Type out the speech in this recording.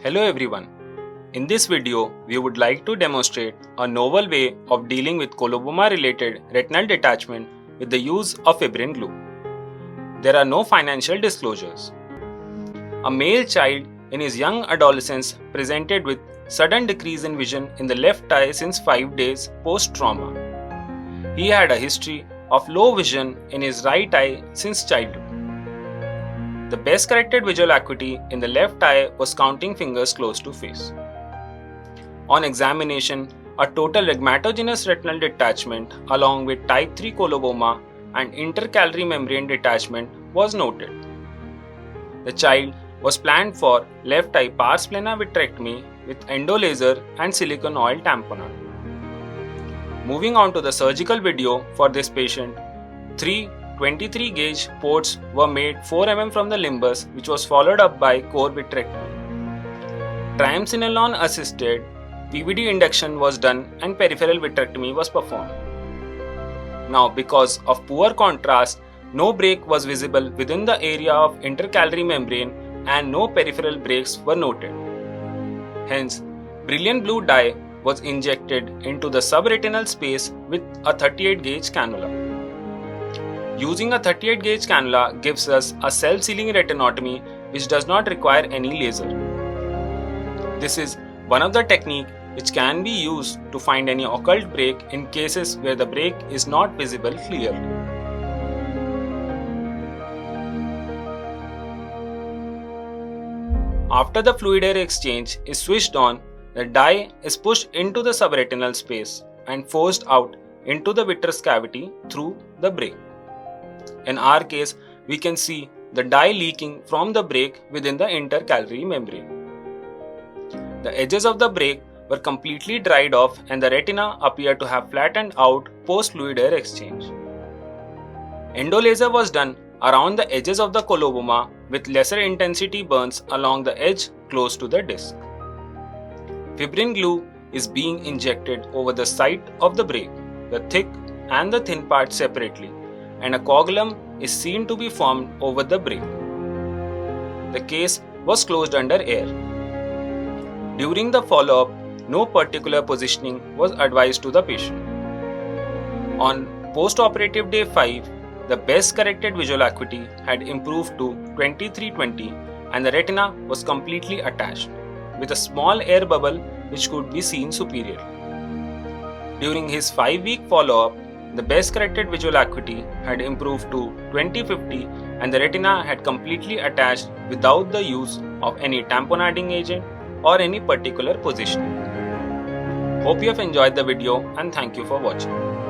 Hello everyone. In this video, we would like to demonstrate a novel way of dealing with coloboma related retinal detachment with the use of fibrin glue. There are no financial disclosures. A male child in his young adolescence presented with sudden decrease in vision in the left eye since 5 days post-trauma. He had a history of low vision in his right eye since childhood. The best corrected visual acuity in the left eye was counting fingers close to face. On examination, a total rhegmatogenous retinal detachment along with type 3 coloboma and intercalary membrane detachment was noted. The child was planned for left eye pars plana vitrectomy with endolaser and silicone oil tamponade. Moving on to the surgical video for this patient, 3 23 gauge ports were made 4 mm from the limbus, which was followed up by core vitrectomy. Triamcinolone assisted PVD induction was done and peripheral vitrectomy was performed. Now, because of poor contrast, no break was visible within the area of intercalary membrane and no peripheral breaks were noted. Hence, brilliant blue dye was injected into the subretinal space with a 38 gauge cannula. Using a 38 gauge cannula gives us a self-sealing retinotomy which does not require any laser. This is one of the techniques which can be used to find any occult break in cases where the break is not visible clearly. After the fluid air exchange is switched on, the dye is pushed into the subretinal space and forced out into the vitreous cavity through the break. In our case, we can see the dye leaking from the break within the intercalary membrane. The edges of the break were completely dried off and the retina appeared to have flattened out post-fluid air exchange. Endolaser was done around the edges of the coloboma with lesser intensity burns along the edge close to the disc. Fibrin glue is being injected over the site of the break, the thick and the thin part separately, and a coagulum is seen to be formed over the break. The case was closed under air. During the follow-up, no particular positioning was advised to the patient. On postoperative day 5, the best corrected visual acuity had improved to 2320 and the retina was completely attached, with a small air bubble which could be seen superiorly. During his 5-week follow-up, the best corrected visual acuity had improved to 2050 and the retina had completely attached without the use of any tamponading agent or any particular positioning. Hope you have enjoyed the video and thank you for watching.